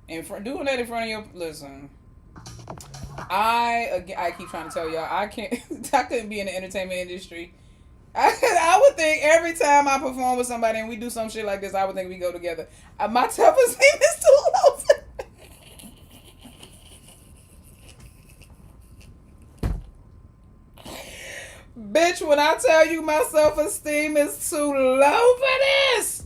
And for doing that in front of your listen, I keep trying to tell y'all I can't. I couldn't be in the entertainment industry. I would think every time I perform with somebody and we do some shit like this, I would think we go together. My self-esteem is too low. Bitch, when I tell you my self-esteem is too low for this.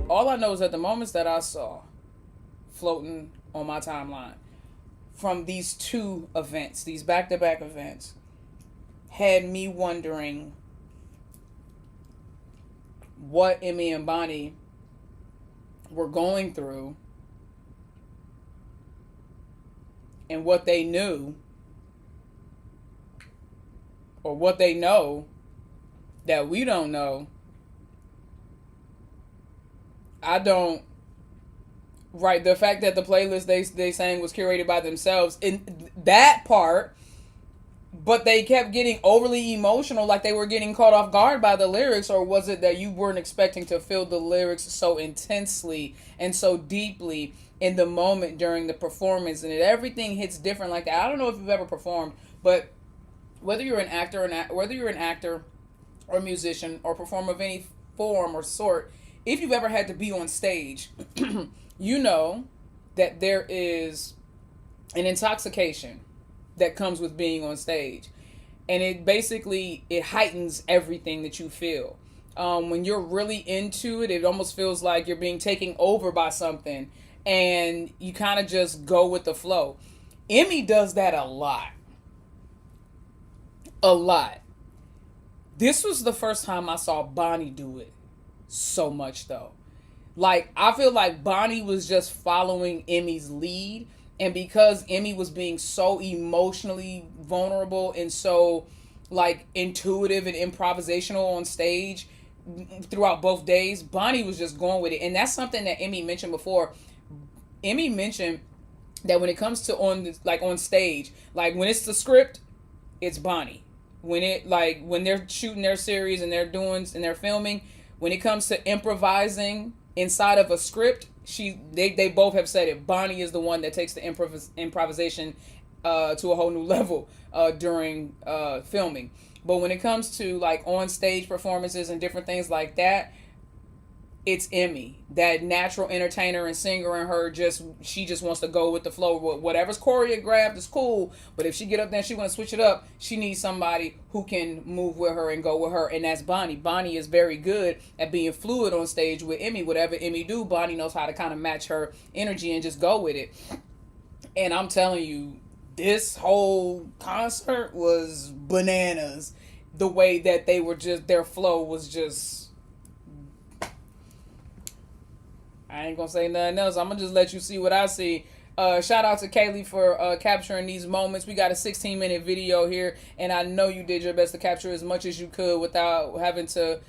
All I know is that the moments that I saw floating on my timeline from these two events, these back-to-back events, had me wondering what Emmy and Bonnie were going through and what they knew or what they know that we don't know. I don't. Right, the fact that the playlist they sang was curated by themselves in that part, but they kept getting overly emotional, like they were getting caught off guard by the lyrics, or was it that you weren't expecting to feel the lyrics so intensely and so deeply in the moment during the performance, and everything hits different like that? I don't know if you've ever performed, but whether you're an actor or musician or performer of any form or sort, if you've ever had to be on stage, you know that there is an intoxication that comes with being on stage, and it heightens everything that you feel. When you're really into it, it almost feels like you're being taken over by something, and you kind of just go with the flow. Emmy does that a lot. This was the first time I saw Bonnie do it so much, though. Like, I feel like Bonnie was just following Emmy's lead, and because Emmy was being so emotionally vulnerable and so like intuitive and improvisational on stage throughout both days, Bonnie was just going with it. And that's something that Emmy mentioned before. Emmy mentioned that when it comes to on stage, like when it's the script, it's Bonnie. When they're shooting their series and they're filming, when it comes to improvising inside of a script, they both have said it. Bonnie is the one that takes the improvisation to a whole new level during filming. But when it comes to like on stage performances and different things like that, it's Emmy, that natural entertainer and singer in her. She just wants to go with the flow. Whatever's choreographed is cool, but if she get up there and she want to switch it up, she needs somebody who can move with her and go with her, and that's Bonnie. Bonnie is very good at being fluid on stage with Emmy. Whatever Emmy do, Bonnie knows how to kind of match her energy and just go with it. And I'm telling you, this whole concert was bananas. The way that their flow was just... I ain't gonna say nothing else. I'm gonna just let you see what I see. Shout out to KAYLEE for capturing these moments. We got a 16-minute video here, and I know you did your best to capture as much as you could without having to,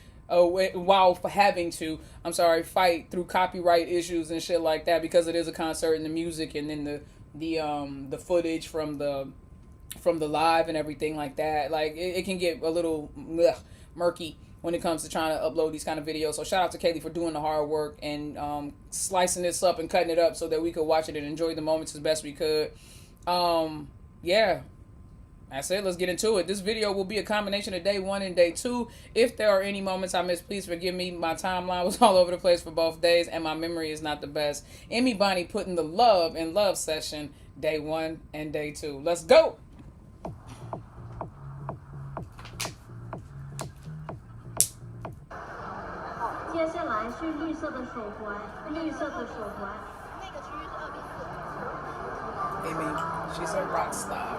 fight through copyright issues and shit like that, because it is a concert and the music, and then the footage from the live and everything like that. Like it can get a little murky when it comes to trying to upload these kind of videos. So shout out to KAYLEE for doing the hard work and slicing this up and cutting it up so that we could watch it and enjoy the moments as best we could. Yeah, that's it. Let's get into it. This video will be a combination of day 1 and day 2. If there are any moments I missed, please forgive me. My timeline was all over the place for both days, and my memory is not the best. Emibonnie putting the love in love session, day 1 and day 2. Let's go. Amy, she's a rock star.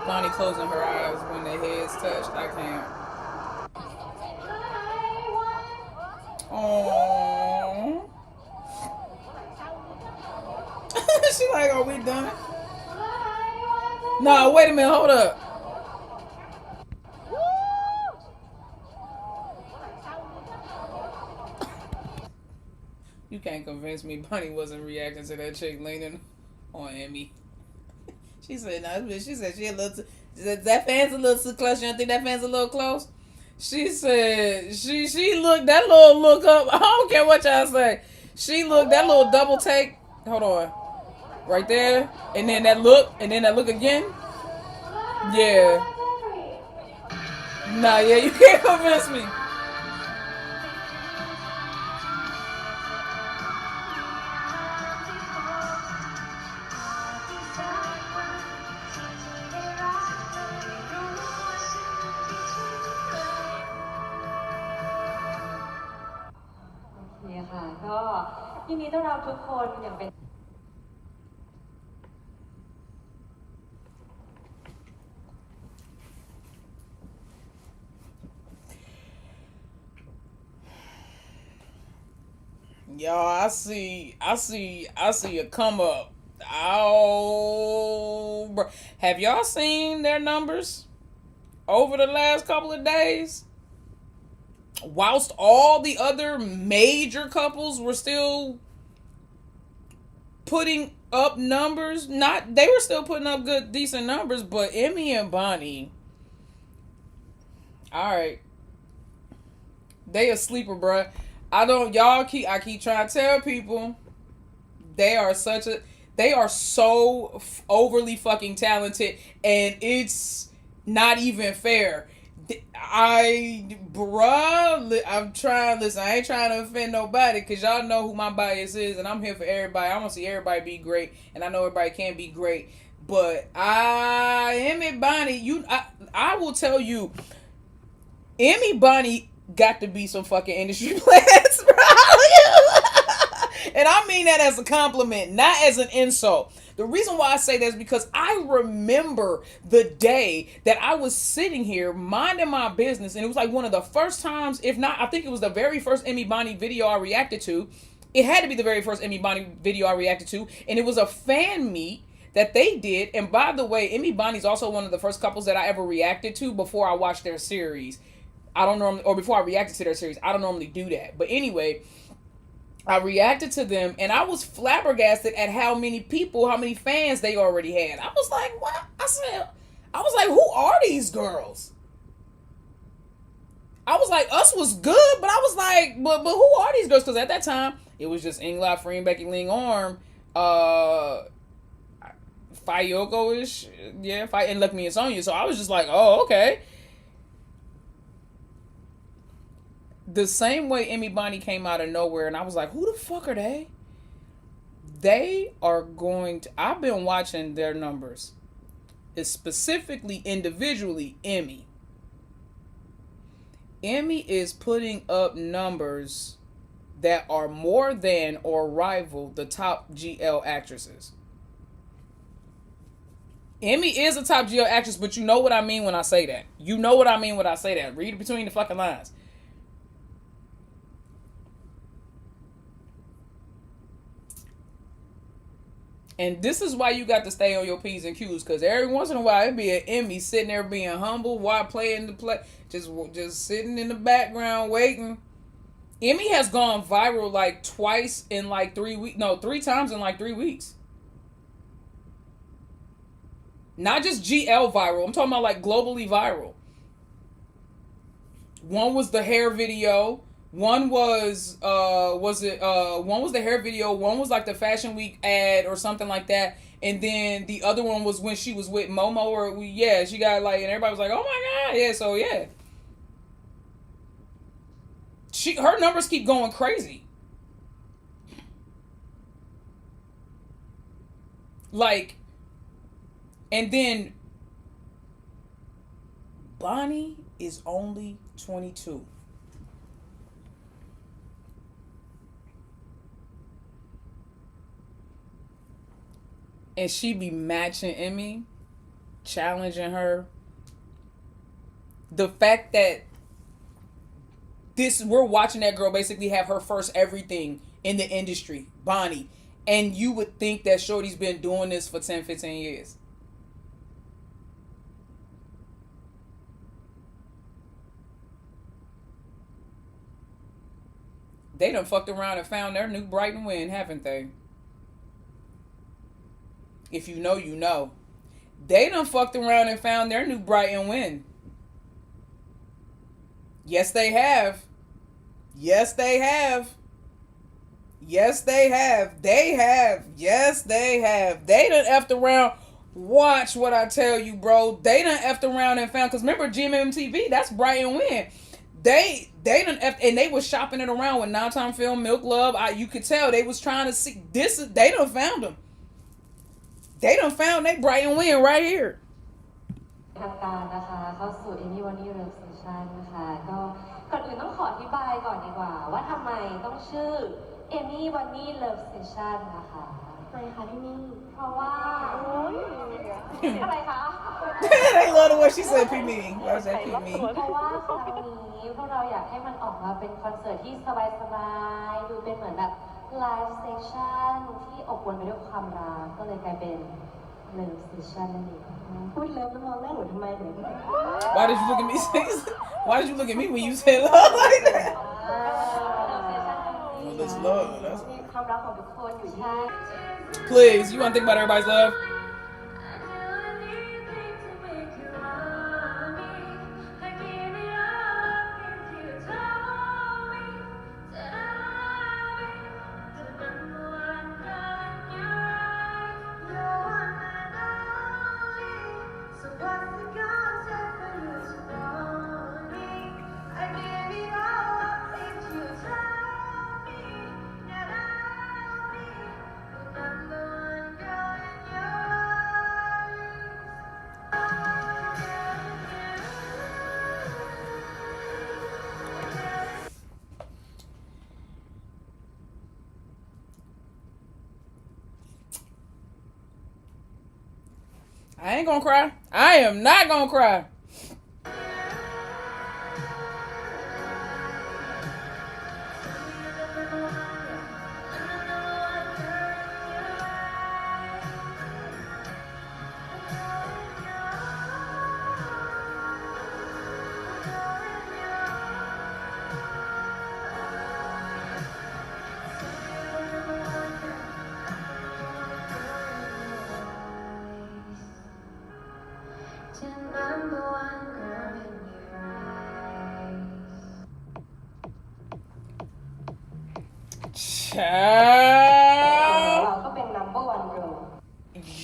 Bonnie closing her eyes when their heads touched. I can't. Aww. She like, are we done? No, wait a minute, hold up. You can't convince me Bonnie wasn't reacting to that chick leaning on Emmy. She said, no, she said she a little, that fan's a little too close. You don't think that fan's a little close? She said, she looked, that little look up. I don't care what y'all say. She looked, that little double take. Hold on. Right there. And then that look. And then that look again. Yeah. Nah, yeah, you can't convince me. Y'all, I see a come up. Oh, bro. Have y'all seen their numbers over the last couple of days? Whilst all the other major couples were still putting up numbers, they were still putting up good, decent numbers, but Emmy and Bonnie, all right, they a sleeper, bruh. I keep trying to tell people, they are so overly fucking talented, and it's not even fair. I'm trying, listen, I ain't trying to offend nobody, because y'all know who my bias is, and I'm here for everybody. I want to see everybody be great, and I know everybody can be great, but Emibonnie, I will tell you, Emibonnie got to be some fucking industry plants, bro. And I mean that as a compliment, not as an insult. The reason why I say that is because I remember the day that I was sitting here minding my business, and it was like one of the first times, if not, I think it was the very first Emibonnie video I reacted to. It had to be the very first Emibonnie video I reacted to, and it was a fan meet that they did. And by the way, Emibonnie's also one of the first couples that I ever reacted to before I watched their series. I don't normally, or before I reacted to their series. I don't normally do that. But anyway, I reacted to them, and I was flabbergasted at how many fans they already had. I was like, what? I was like, who are these girls? I was like, Us was good, but I was like, but who are these girls? Because at that time, it was just Ingla, Free, Becky, Ling, Arm, Fayoko-ish, yeah, and Look Me and Sonya. So I was just like, oh, okay. The same way Emibonnie came out of nowhere, and I was like, who the fuck are they? They are going to... I've been watching their numbers. It's specifically, individually, Emmy. Emmy is putting up numbers that are more than or rival the top GL actresses. Emmy is a top GL actress, but you know what I mean when I say that. You know what I mean when I say that. Read between the fucking lines. And this is why you got to stay on your P's and Q's, because every once in a while, it'd be an Emmy sitting there being humble while playing the play, just sitting in the background waiting. Emmy has gone viral like twice in like 3 weeks. No, 3 times in like 3 weeks. Not just GL viral. I'm talking about like globally viral. One was the hair video. One was one was the hair video, one was like the Fashion Week ad or something like that, and then the other one was when she was with Momo, she got like, and everybody was like, oh my god, yeah, so yeah. Her numbers keep going crazy. Like, and then Bonnie is only 22. And she be matching Emmy, challenging her. The fact that we're watching that girl basically have her first everything in the industry, Bonnie. And you would think that Shorty's been doing this for 10, 15 years. They done fucked around and found their new bright and win, haven't they? If you know, you know. They done fucked around and found their new bright and win. Yes, they have. Yes, they have. Yes, they have. They have. Yes, they have. They done effed around. Watch what I tell you, bro. They done effed around and found, because remember GMMTV, that's bright and win. They done effed, and they was shopping it around with Now Time Film, Milk Love. You could tell they was trying to see this. They done found them. They done found they bright and win right here. ทางการนะคะเข้าสู่ Emibonnie Love Session นะคะก็ก่อนอื่นต้องขออธิบายก่อนดีกว่าว่าทำไมต้องชื่อ Emibonnie Love Session นะคะทำไมคะพี่มี่เพราะว่าอะไรคะ They love the way she said "P me." I said "P me." เพราะว่าครั้งนี้พวกเราอยากให้มันออกมาเป็นคอนเสิร์ตที่สบายๆดูเป็นเหมือนแบบไลฟ์เซสชั่นที่อบอวลไปด้วยความรักก็เลยกลายเป็น Love Session นั่นเองพูดเลิฟแล้วมองหน้าหนูทำไมหนู Why did you look at me? Why did you look at me when you said love like that? Well, it's love. That's... ความรักของทุกคนอยู่ที่ Please, you want to think about everybody's love? I ain't gonna cry. I am not gonna cry.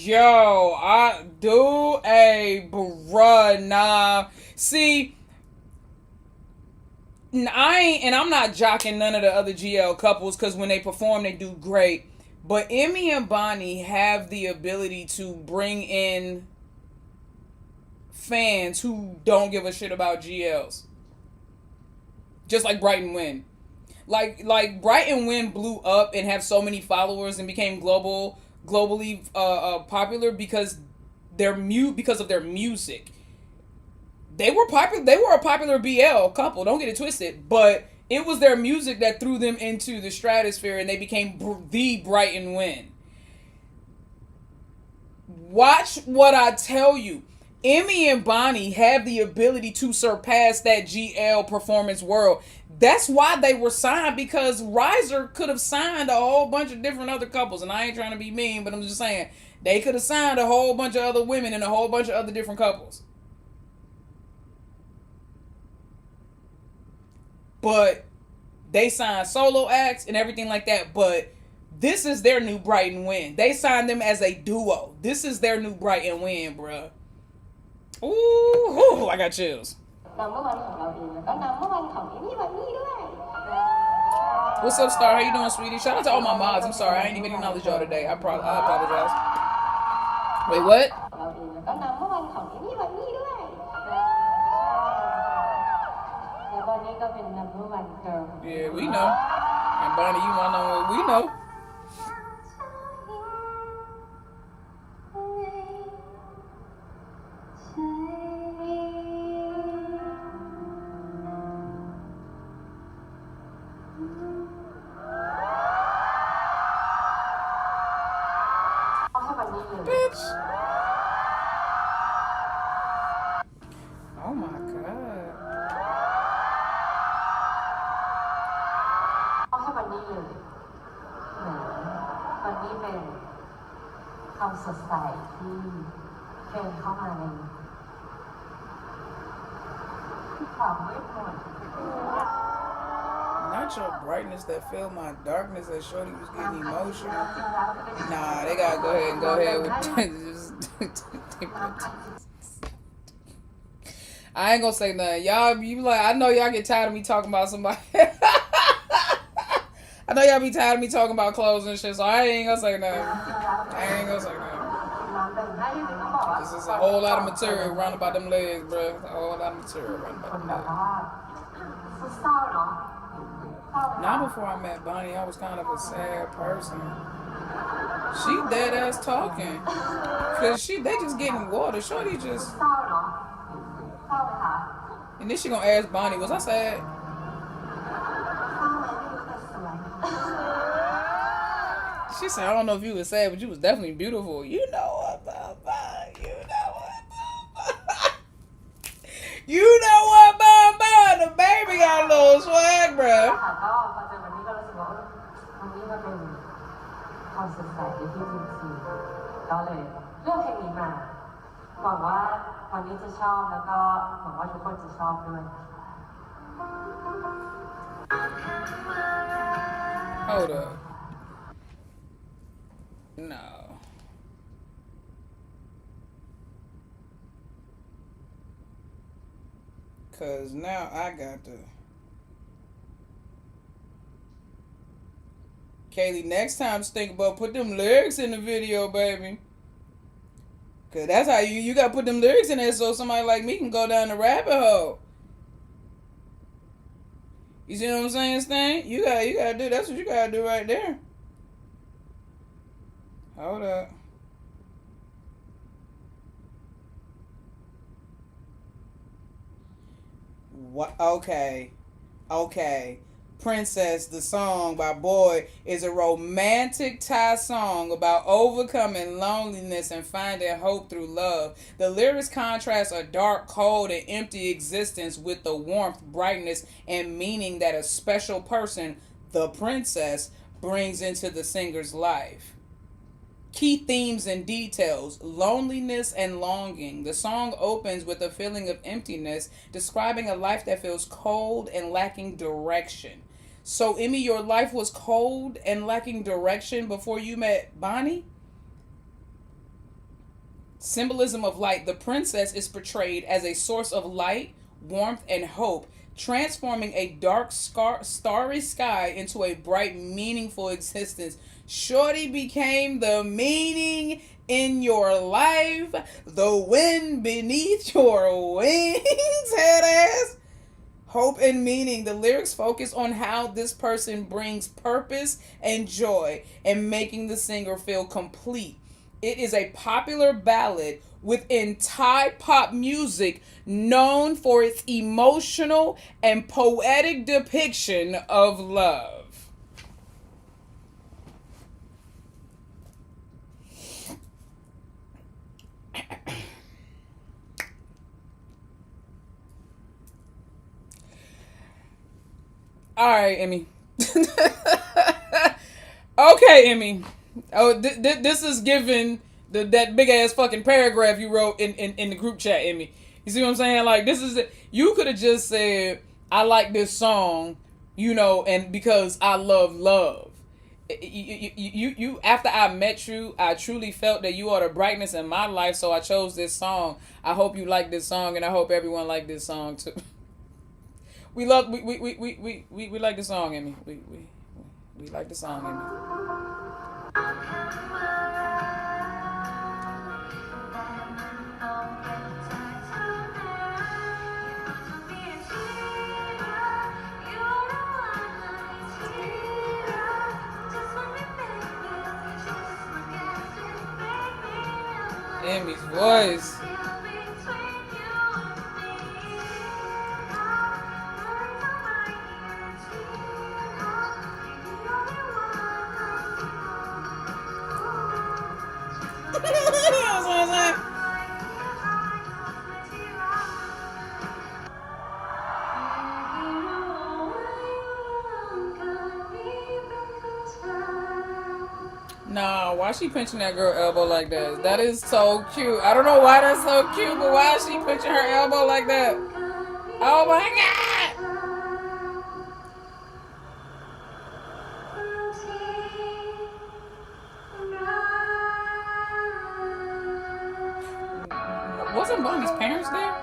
Yo, I do a bruh, nah. See, I'm not jocking none of the other GL couples because when they perform, they do great. But Emmy and Bonnie have the ability to bring in fans who don't give a shit about GLs. Just like Bright and Win. Like Bright and Win blew up and have so many followers and became globally popular because because of their music. They were popular. They were a popular BL couple. Don't get it twisted. But it was their music that threw them into the stratosphere, and they became the Bright and Win. Watch what I tell you. Emmy and Bonnie have the ability to surpass that GL performance world. That's why they were signed, because Riser could have signed a whole bunch of different other couples. And I ain't trying to be mean, but I'm just saying, they could have signed a whole bunch of other women and a whole bunch of other different couples. But they signed solo acts and everything like that. But this is their new Bright and Win. They signed them as a duo. This is their new Bright and Win, bruh. Ooh, I got chills. What's up, Star? How you doing, sweetie? Shout out to all my mods. I'm sorry, I ain't even acknowledge y'all today. I apologize. Wait, what? Yeah, we know. And Bonnie, you wanna know what we know. Bitch. Oh my god. เลยเหมือนวันนี้เป็นความสดใสที่เดินเข้ามาในความมืดมน Not your brightness that filled my darkness that shorty was getting emotional. Nah, they gotta go ahead with I ain't gonna say nothing. Y'all, you like, I know y'all get tired of me talking about somebody. I know y'all be tired of me talking about clothes and shit, so I ain't gonna say nothing. This is a whole lot of material running about them legs, bro. A whole lot of material running about them legs. Now before I met Bonnie, I was kind of a sad person. She dead ass talking. Cause they just getting water. Shorty just... And then she gonna ask Bonnie, was I sad? She said, I don't know if you was sad, but you was definitely beautiful. You know what, Baba? You know what, Baba? You know what, Baba? The baby got a little swag, bro. ความสดใสที่จริงๆก็เลยเลือกเพลงนี้มาหวังว่าวันนี้จะชอบแล้วก็หวังว่าทุกคนจะชอบด้วย Hold up. No. Cause now I got to... Kaylee, next time just think about put them lyrics in the video, baby. Cause that's how you gotta put them lyrics in there so somebody like me can go down the rabbit hole. You see what I'm saying, Stan? You gotta do, that's what you gotta do right there. Hold up. What? Okay. Princess, the song by Boy, is a romantic Thai song about overcoming loneliness and finding hope through love. The lyrics contrast a dark, cold, and empty existence with the warmth, brightness, and meaning that a special person, the princess, brings into the singer's life. Key themes and details: loneliness and longing. The song opens with a feeling of emptiness, describing a life that feels cold and lacking direction. So, Emmy, your life was cold and lacking direction before you met Bonnie? Symbolism of light. The princess is portrayed as a source of light, warmth, and hope, transforming a dark, starry sky into a bright, meaningful existence. Shorty became the meaning in your life, the wind beneath your wings, head ass. Hope and meaning. The lyrics focus on how this person brings purpose and joy and making the singer feel complete. It is a popular ballad within Thai pop music known for its emotional and poetic depiction of love. All right, Emmy. Okay, Emmy. Oh, this is given that big ass fucking paragraph you wrote in the group chat, Emmy. You see what I'm saying? Like, this is you could have just said, I like this song, you know, and because I love. You after I met you, I truly felt that you are the brightness in my life, so I chose this song. I hope you like this song, and I hope everyone like this song too. We like the song, Emmy. We like the song, Emmy. Emmy's voice. Nah, why she pinching that girl elbow like that? That is so cute. I don't know why that's so cute, but why is she pinching her elbow like that? Oh my god! Wasn't Bonnie's parents there?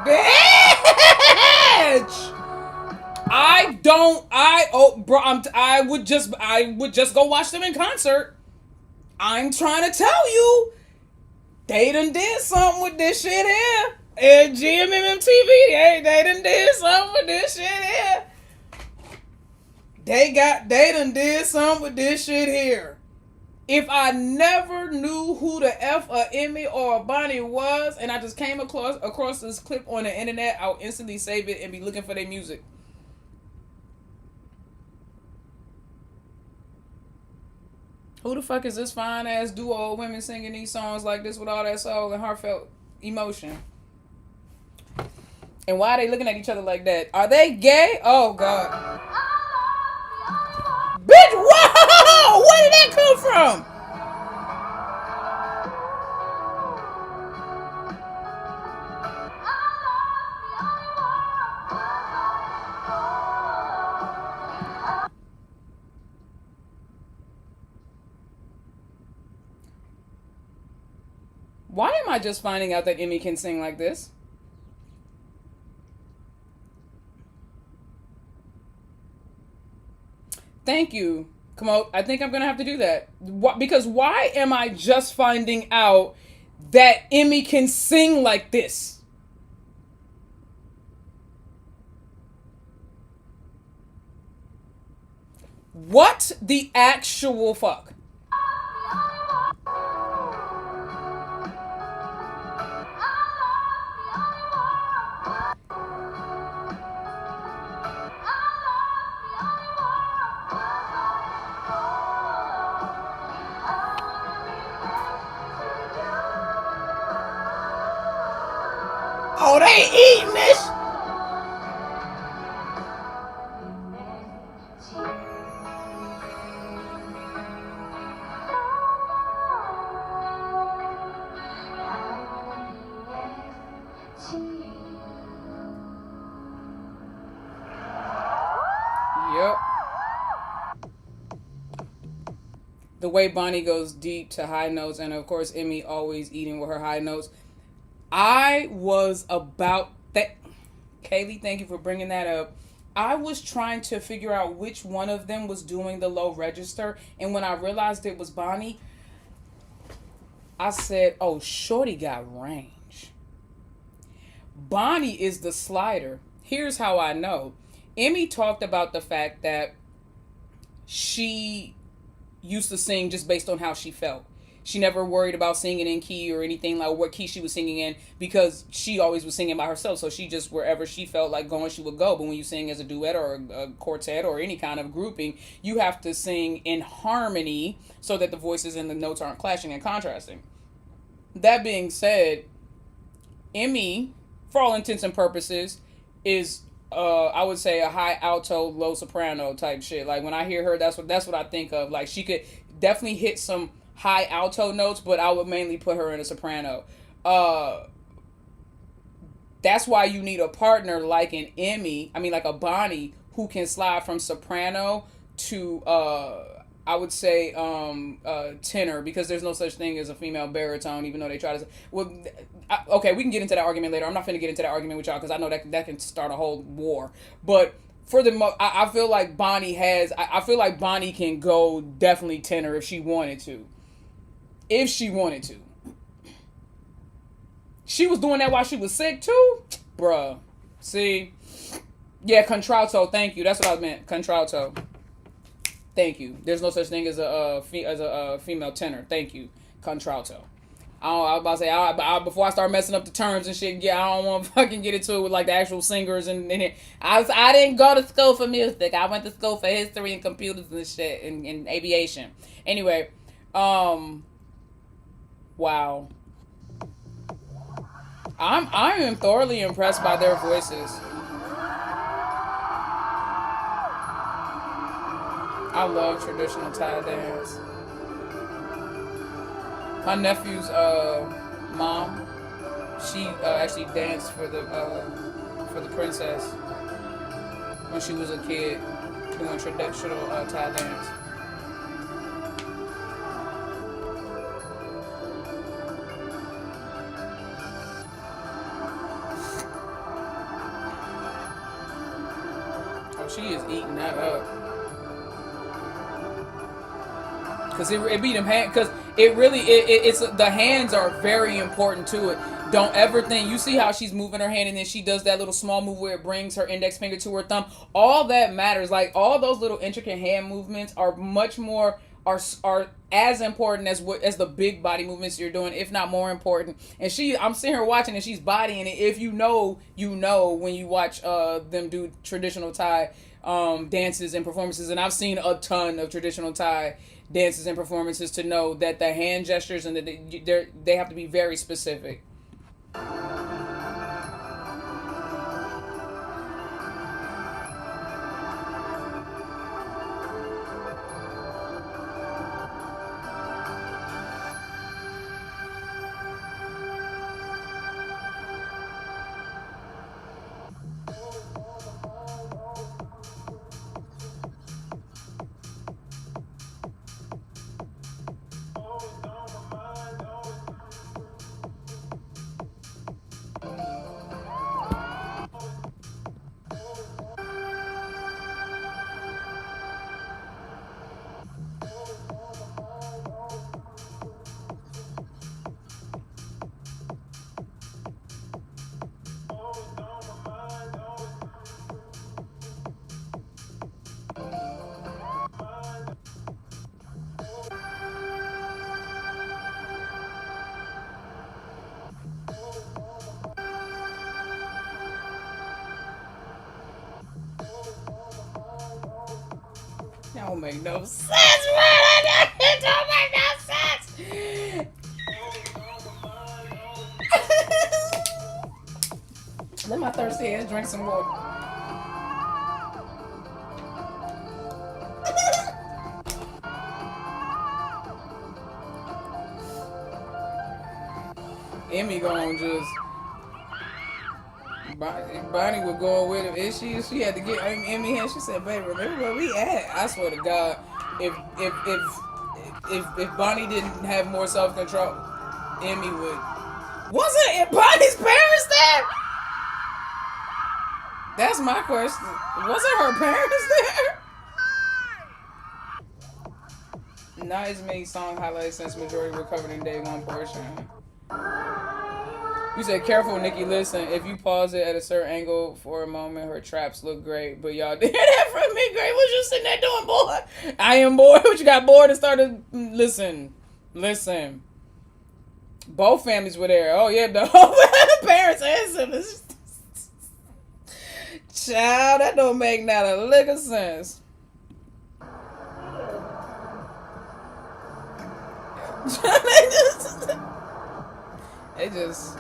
Bitch! I would just go watch them in concert. I'm trying to tell you, they done did something with this shit here. And GMMTV, they done did something with this shit here. They done did something with this shit here. If I never knew who the F a Emmy or a Bonnie was, and I just came across this clip on the internet, I'll instantly save it and be looking for their music. Who the fuck is this fine ass duo of women singing these songs like this with all that soul and heartfelt emotion? And why are they looking at each other like that? Are they gay? Oh god. Bitch, whoa! Where did that come from? Why am I just finding out that Emmy can sing like this? Thank you. Come on, I think I'm gonna have to do that. Because why am I just finding out that Emmy can sing like this? What the actual fuck? Oh, they eating this. Yep. The way Bonnie goes deep to high notes, and of course Emmy always eating with her high notes. I was about that. Kaylee, thank you for bringing that up. I was trying to figure out which one of them was doing the low register, and when I realized it was Bonnie, I said, oh, shorty got range. Bonnie is the slider. Here's how I know. Emmy talked about the fact that she used to sing just based on how she felt. She never worried about singing in key or anything like what key she was singing in because she always was singing by herself. So she just, wherever she felt like going, she would go. But when you sing as a duet or a quartet or any kind of grouping, you have to sing in harmony so that the voices and the notes aren't clashing and contrasting. That being said, Emmy, for all intents and purposes, is I would say a high alto, low soprano type shit. Like when I hear her, that's what I think of. Like she could definitely hit some high alto notes, but I would mainly put her in a soprano. That's why you need a partner like an Emmy, like a Bonnie, who can slide from soprano to I would say tenor, because there's no such thing as a female baritone, even though they try to. Well, okay, we can get into that argument later. I'm not finna get into that argument with y'all because I know that can start a whole war. But for the I feel like Bonnie has. I feel like Bonnie can go definitely tenor if she wanted to. if she wanted to. She was doing that while she was sick too, bruh. See, yeah, contralto. Thank you. That's what I meant. Contralto. Thank you. There's no such thing as a female tenor. Thank you. Contralto. I was about to say, before I start messing up the terms and shit, yeah, I don't want to fucking get into it with like the actual singers and I didn't go to school for music. I went to school for history and computers and shit and aviation. Anyway, wow. I am thoroughly impressed by their voices. I love traditional Thai dance. My nephew's mom, she actually danced for the princess when she was a kid, doing traditional Thai dance. Oh, she is eating that up. Cause it beat them hand. Cause it really it's the hands are very important to it. Don't ever think you see how she's moving her hand and then she does that little small move where it brings her index finger to her thumb. All that matters. Like all those little intricate hand movements are much more are as important as the big body movements you're doing, if not more important. And I'm sitting here watching and she's bodying it. If you know when you watch them do traditional Thai dances and performances, and I've seen a ton of traditional Thai dances and performances to know that the hand gestures and they have to be very specific. That don't make no sense, man. It don't make no sense. Let my thirsty ass drink some water. Emmy gonna just Bonnie would go with it. If she had to get Emmy here, she said, "Baby, remember where we at?" I swear to God, if Bonnie didn't have more self control, Emmy would. Wasn't Bonnie's parents there? That's my question. Wasn't her parents there? Not as many song highlights since majority were covered in day one portion. You said, careful, Nikki, listen, if you pause it at a certain angle for a moment, her traps look great, but y'all did that from me, great. What you sitting there doing, boy? I am bored. What, you got bored and started, listen. Both families were there. Oh, yeah, the whole parents and siblings. Child, that don't make not a lick of sense. They just...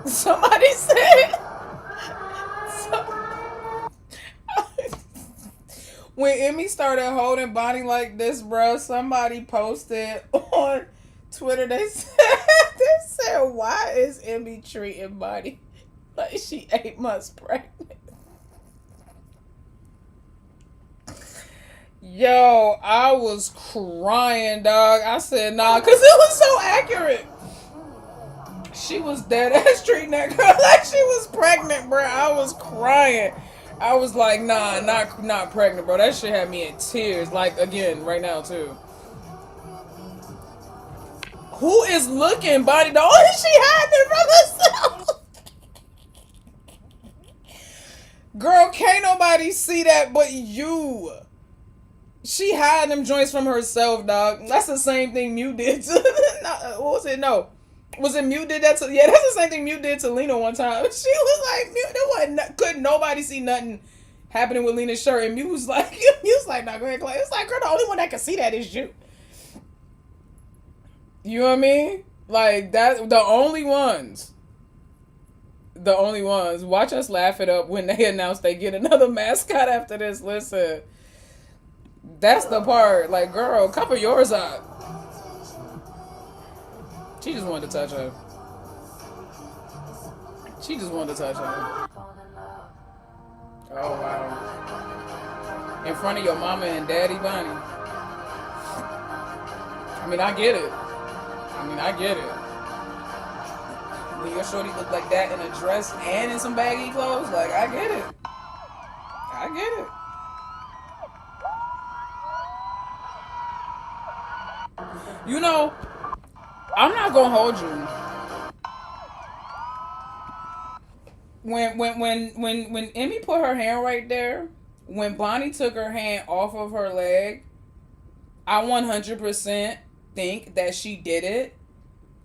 Somebody said... When Emmy started holding Bonnie like this, bro, somebody posted on Twitter, they said, why is Emmy treating Bonnie like she 8 months pregnant? Yo, I was crying, dog. I said, nah, because it was so accurate. She was dead ass treating that girl like she was pregnant, bro. I was crying. I was like, nah, not pregnant, bro. That shit had me in tears. Like, again, right now, too. Who is looking, Bonnie? The only she hiding it from herself. Girl, can't nobody see that but you. She hiding them joints from herself, dog. That's the same thing Mew did to what was it? No. Was it Mew did that to? Yeah, that's the same thing Mew did to Lena one time. She was like, Mew, there wasn't, couldn't nobody see nothing happening with Lena's shirt, and Mew was like, nah, go ahead, Clay. It's like, girl, the only one that can see that is you. You know what I mean? Like that, the only ones. The only ones. Watch us laugh it up when they announce they get another mascot after this. Listen, that's the part. Like, girl, cover yours up. She just wanted to touch her. She just wanted to touch her. Oh, wow. In front of your mama and daddy, Bonnie. I mean, I get it. When your shorty look like that in a dress and in some baggy clothes, like, I get it. You know, I'm not gonna hold you. When Emmy put her hand right there, when Bonnie took her hand off of her leg, I 100% think that she did it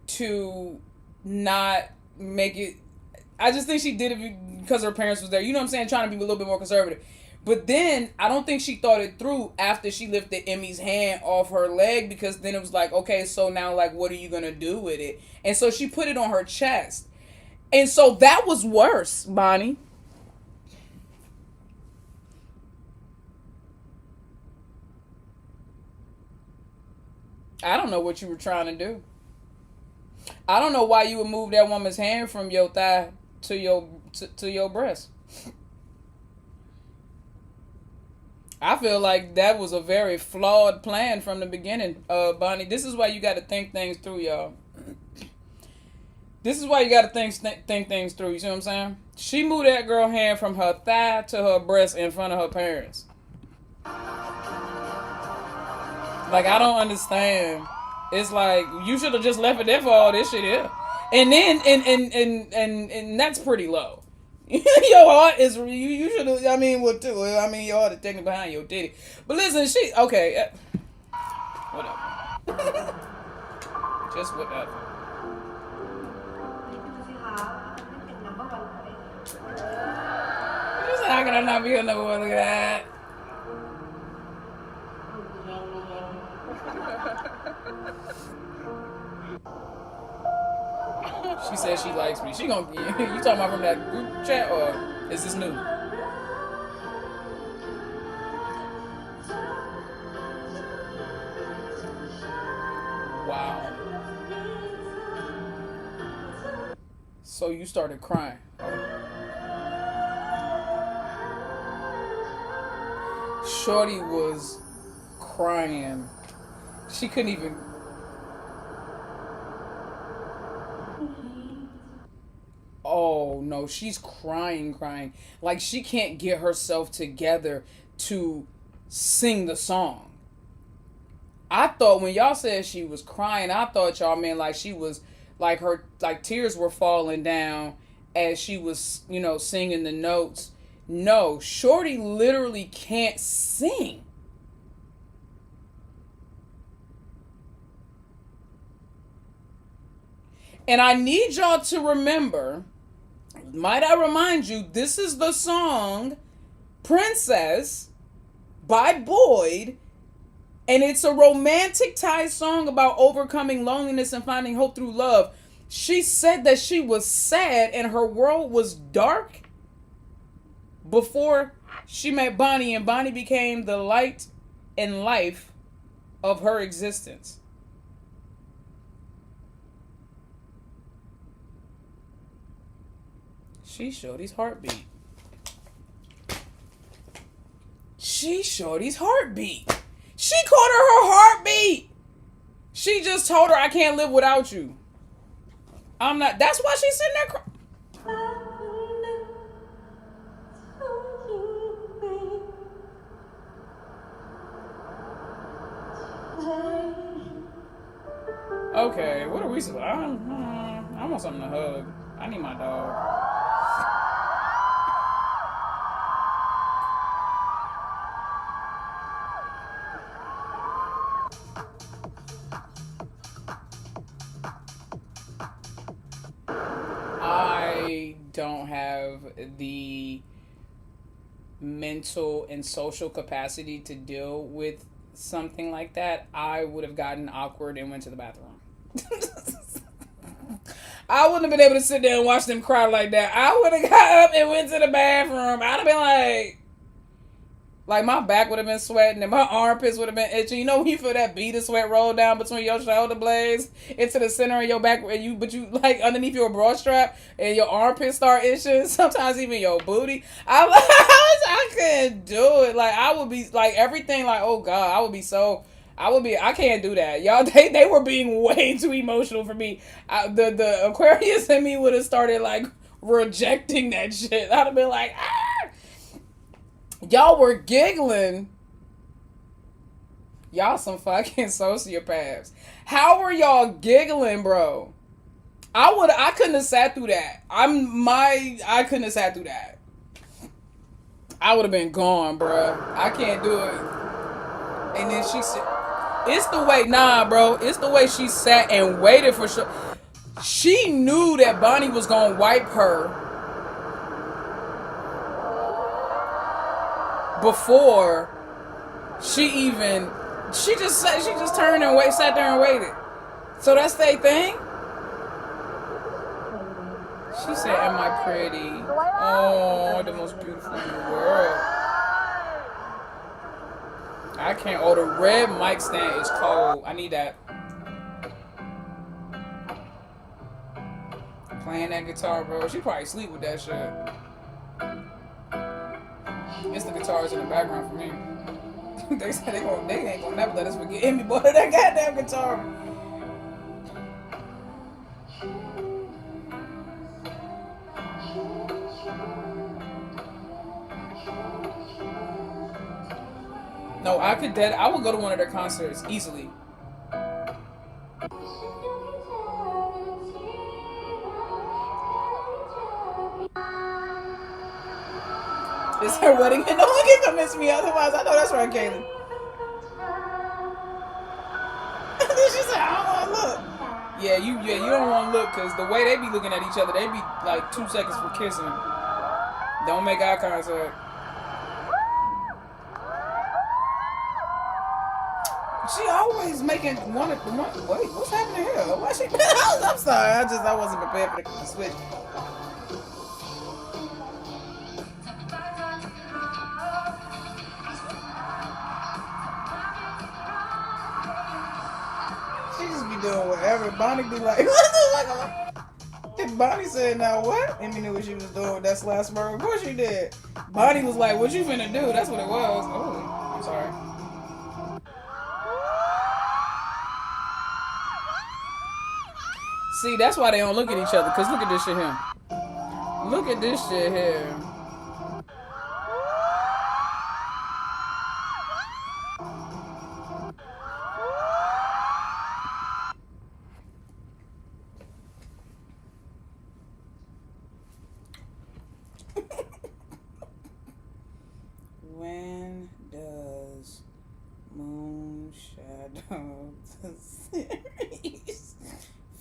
to not make it. I just think she did it because her parents was there. You know what I'm saying? Trying to be a little bit more conservative. But then I don't think she thought it through after she lifted Emmy's hand off her leg, because then it was like, okay, so now, like, what are you gonna do with it? And so she put it on her chest. And so that was worse, Bonnie. I don't know what you were trying to do. I don't know why you would move that woman's hand from your thigh to your breast. I feel like that was a very flawed plan from the beginning, Bonnie. This is why you got to think things through, y'all. This is why you got to think things through. You see what I'm saying? She moved that girl hand from her thigh to her breast in front of her parents. Like, I don't understand. It's like, you should have just left it there for all this shit here. And then, and that's pretty low. Your heart is, you should have, I mean, what too? I mean, your heart is technically behind your titty. But listen, okay. Whatever. Just whatever. How can I not be a number one? Look at that. She said she likes me. She gonna, you talking about from that group chat, or is this new? Wow. So you started crying. Shorty was crying. She couldn't even. Oh no, she's crying. Like she can't get herself together to sing the song. I thought when y'all said she was crying, I thought y'all meant like she was, like her, like tears were falling down as she was, singing the notes. No, Shorty literally can't sing. And I need y'all to remember, might I remind you, this is the song Princess by Boyd, and it's a romantic tie song about overcoming loneliness and finding hope through love. She said that she was sad and her world was dark before she met Bonnie, and Bonnie became the light and life of her existence. She's Shorty's heartbeat. She's Shorty's heartbeat. She called her heartbeat. She just told her, I can't live without you. I'm not. That's why she's sitting there crying. Okay, what are we supposed? I want something to hug. I need my dog. I don't have the mental and social capacity to deal with something like that. I would have gotten awkward and went to the bathroom. I wouldn't have been able to sit there and watch them cry like that. I would have got up and went to the bathroom. I'd have been like my back would have been sweating and my armpits would have been itching. You know when you feel that bead of sweat roll down between your shoulder blades into the center of your back, and but you like underneath your bra strap and your armpits start itching. Sometimes even your booty. I couldn't do it. Like I would be like everything. Like oh god, I can't do that. Y'all, they were being way too emotional for me. The Aquarius in me would have started like rejecting that shit. I'd have been like, ah! Y'all were giggling. Y'all some fucking sociopaths. How were y'all giggling, bro? I couldn't have sat through that. I couldn't have sat through that. I would have been gone, bro. I can't do it. And then she said, it's the way, nah, bro. It's the way she sat and waited for sure. She knew that Bonnie was gonna wipe her before she just turned and sat there and waited. So that's their thing. She said, "Am I pretty? Oh, the most beautiful in the world." I can't. Oh, the red mic stand is cold. I need that. Playing that guitar, bro. She probably sleep with that shit. It's the guitars in the background for me. They said they ain't gonna never let us forget Emibonnie, that goddamn guitar. No, I would go to one of their concerts easily. It's her wedding, and no one can convince me otherwise. I know that's right, Kaylee. She said, "I don't want to look." Yeah, you don't want to look because the way they be looking at each other, they be like 2 seconds for kissing. Don't make eye contact. She always making one. Wait, what's happening here? Why she? I'm sorry. I wasn't prepared for the switch. She just be doing whatever. Bonnie be like, what the fuck? Did Bonnie said, now what? Amy knew what she was doing with that last word. Of course she did. Bonnie was like, what you finna do? That's what it was. Oh, I'm sorry. See, that's why they don't look at each other. Because look at this shit here. Look at this shit here. When does Moonshadow the series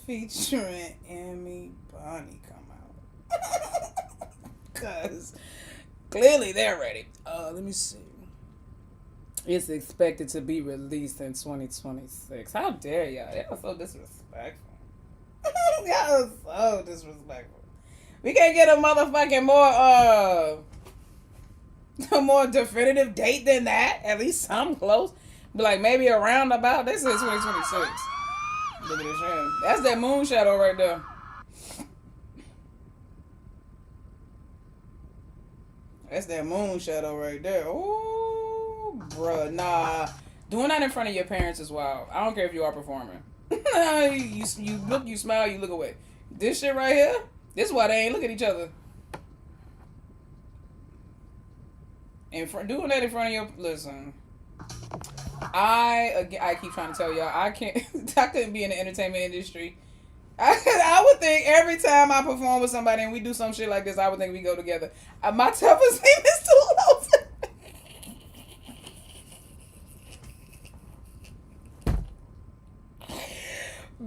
featuring Emibonnie come out? Because clearly they're ready. Let me see. It's expected to be released in 2026. How dare y'all? Y'all so disrespectful. Y'all so disrespectful. We can't get a motherfucking a more definitive date than that. At least some close. Be like maybe around about. This is 2026. Look at this shit. That's that moon shadow right there. That's that moon shadow right there. Ooh, bruh, nah. Doing that in front of your parents is wild. I don't care if you are performing. you look, you smile, you look away. This shit right here, this is why they ain't look at each other. Doing that in front of your, listen. I keep trying to tell y'all, I couldn't be in the entertainment industry. I would think every time I perform with somebody and we do some shit like this, I would think we go together. My self-esteem is too low.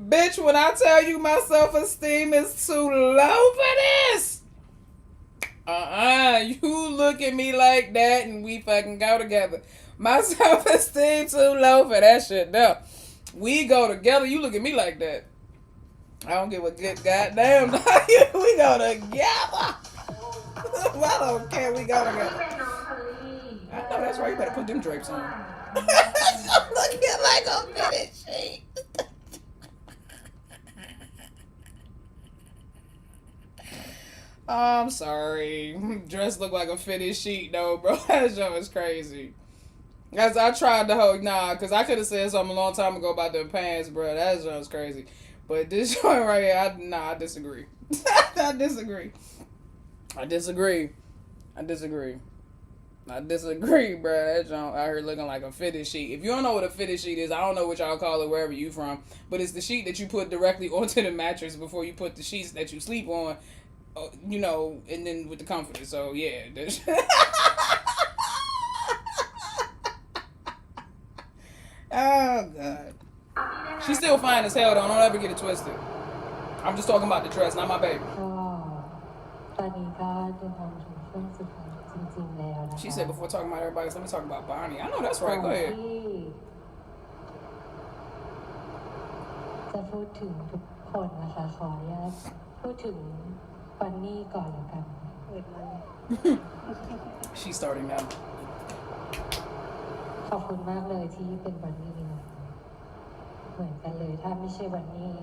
Bitch, when I tell you my self-esteem is too low for this, you look at me like that and we fucking go together. My self-esteem too low for that shit. No, we go together. You look at me like that, I don't give a good goddamn. We go together. I don't care. We go together. I know that's right. You better put them drapes on. Looking like a fitted sheet. I'm sorry. Dress look like a fitted sheet though, bro. That show is crazy. As I tried to hold, because I could have said something a long time ago about them pants, bro. That show is crazy. But this joint right here, I disagree. I disagree, bro. That joint out here looking like a fitted sheet. If you don't know what a fitted sheet is, I don't know what y'all call it wherever you from, but it's the sheet that you put directly onto the mattress before you put the sheets that you sleep on, you know, and then with the comforter. So, yeah. Oh, God. She's still fine as hell, though. Don't ever get it twisted. I'm just talking about the dress, not my baby. She said before talking about everybody else, let me talk about Bonnie. I know that's right. Go ahead. จะพูดถึงทุกคนนะคะขออนุญาตพูดถึงบันนี่ก่อนแล้วกัน She's starting now. ขอบคุณมากเลยที่เป็นบันนี่นะเหมือนกันเลยถ้าไม่ใช่บันนี่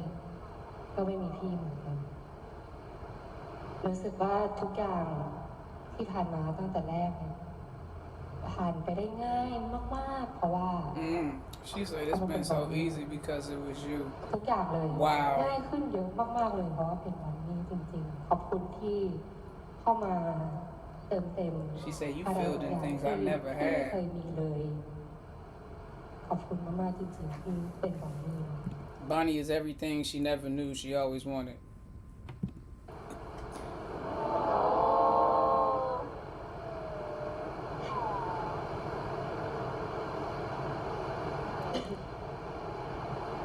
ก็ไม่มีพี่เหมือนกันรู้สึกว่าทุกอย่างที่ผ่านมาตั้งแต่แรกเนี่ยผ่านไปได้ง่ายมากๆเพราะว่า She said it's been so easy because it was you. ทุกอย่างเลย Wow. ง่ายขึ้นเยอะมากๆเลยเพราะว่าเป็นบันนี่จริงๆขอบคุณที่เข้ามาเติมเต็ม She said you filled in things I never ไม่ had. เคยมีเลยขอบคุณมากๆจริงๆที่เป็นบันนี่ Bonnie is everything she never knew she always wanted.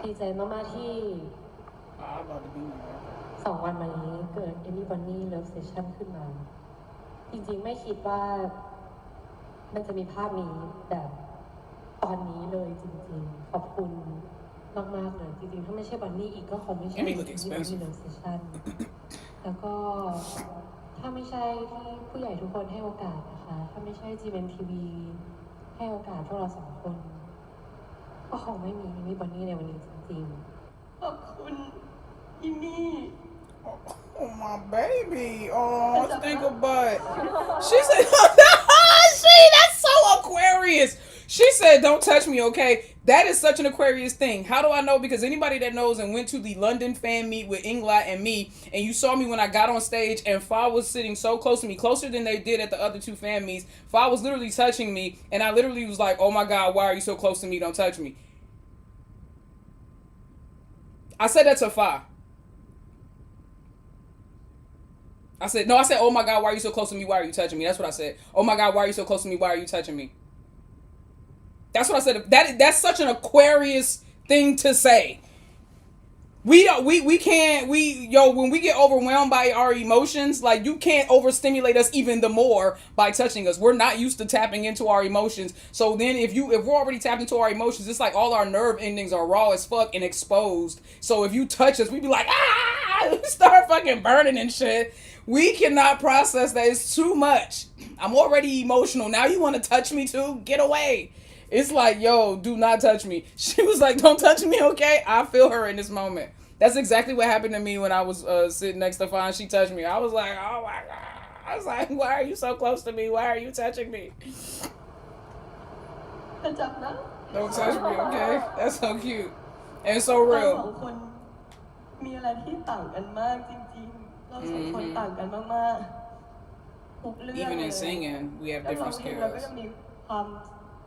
ดีใจมากๆที่2 วันมานี้เกิด Emibonnie Love Session ขึ้นมาจริงๆไม่คิดว่ามันจะมีภาพนี้แบบตอนนี้เลยจริงๆขอบคุณมากๆเลยจริงๆถ้าไม่ใช่บันนี่อีกก็คงไม่ใช่ Emibonnie Love Session แล้วก็ถ้าไม่ใช่ที่ผู้ใหญ่ทุกคนให้โอกาสนะคะถ้าไม่ใช่ GMTV ให้โอกาสพวกเรา2 คนก็คงไม่มีEmibonnieในวันนี้จริงๆขอบคุณอิมี่ Oh, my baby. Oh, think about it. She said, that's so Aquarius. She said, don't touch me, okay? That is such an Aquarius thing. How do I know? Because anybody that knows and went to the London fan meet with Ingla and me, and you saw me when I got on stage, and Fa was sitting so close to me, closer than they did at the other 2 fan meets. Fa was literally touching me, and I literally was like, oh my God, why are you so close to me? Don't touch me. I said that to Fa. I said, oh my God, why are you so close to me? Why are you touching me? That's what I said. Oh my God, why are you so close to me? Why are you touching me? That's what I said. That's such an Aquarius thing to say. When we get overwhelmed by our emotions, like you can't overstimulate us even the more by touching us. We're not used to tapping into our emotions. So then if we're already tapped into our emotions, it's like all our nerve endings are raw as fuck and exposed. So if you touch us, we be like, start fucking burning and shit. We cannot process that. It's too much. I'm already emotional. Now you want to touch me too? Get away. It's like, yo, do not touch me. She was like, don't touch me, okay? I feel her in this moment. That's exactly what happened to me when I was sitting next to Fa and she touched me. I was like, oh my God. I was like, why are you so close to me? Why are you touching me? Don't touch me, okay? That's so cute. And so real. มีอะไรที่ต่างกันมากจริงๆเรา2 คนต่างกันมากๆทุกเรื่อง Even in singing, we have different เราก็ skills. จะมีความ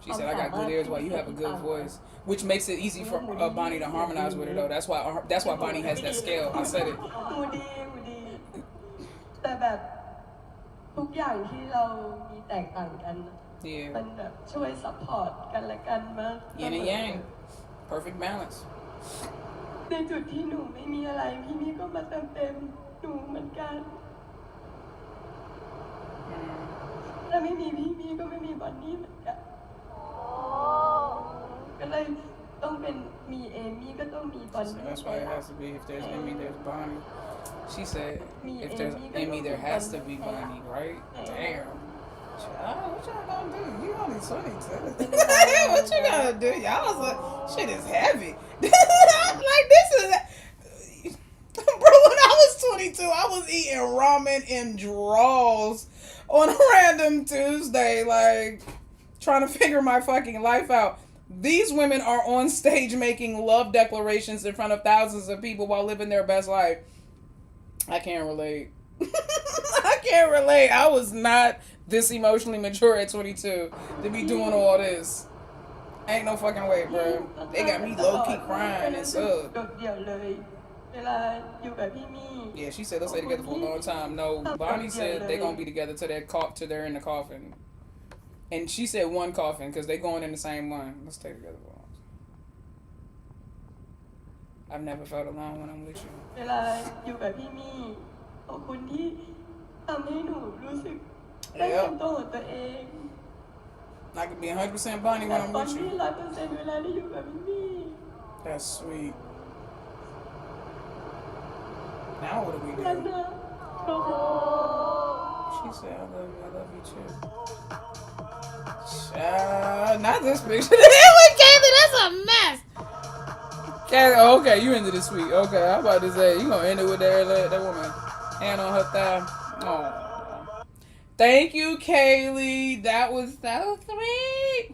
She said, I got good ears while you have a good voice. Which makes it easy for Bonnie to harmonize with her, though. That's why Bonnie has that scale. I said it. มูดีแต่แบบทุกอย่างที่เรามีแตกต่างกัน Yeah. มันแบบช่วยซัพพอร์ตกันและกันมาก Yin and yang. Perfect balance. ในจุดที่หนูไม่มีอะไรพี่มี่ก็มาเติมเต็มหนูเหมือนกันถ้าไม่มีพี่มี่ก็ไม่มีบอนนี่เหมือนกันก็เลยต้องเป็นมีเอมี่ก็ต้องมีบอนนี่ That's why it has to be. If there's Emmy, there's Bonnie. She said, if there's Emmy, there has to be Bonnie, right? Damn. What y'all gonna do? You only 22. What you gonna do? Y'all was like, shit is heavy. I'm like, this is... Bro, when I was 22, I was eating ramen and draws on a random Tuesday, like, trying to figure my fucking life out. These women are on stage making love declarations in front of thousands of people while living their best life. I can't relate. I can't relate. I was not this emotionally mature at 22 to be doing all this. Ain't no fucking way, bro. They got me low-key crying and stuff. Yeah, she said they'll stay together for a long time. No, Bonnie said they're gonna be together till they're in the coffin. And she said one coffin because they going in the same one. Let's stay together for a long time. I've never felt alone when I'm with you. เวลาอยู่กับพี่มี่ขอบคุณที่ทำให้หนูรู้สึกได้เป็นตัวของตัวเอง I can be 100% Bonnie when I'm with you. 100%เวลาที่อยู่กับพี่มี่ That's sweet. Now what do we do? She said, I love you too. Not this picture. With Kaylee, that's a mess. Kaylee, oh, okay, you into this sweet. Okay, I'm about to say, you gonna end it with that woman hand on her thigh. Oh. Thank you, Kaylee. That was so sweet.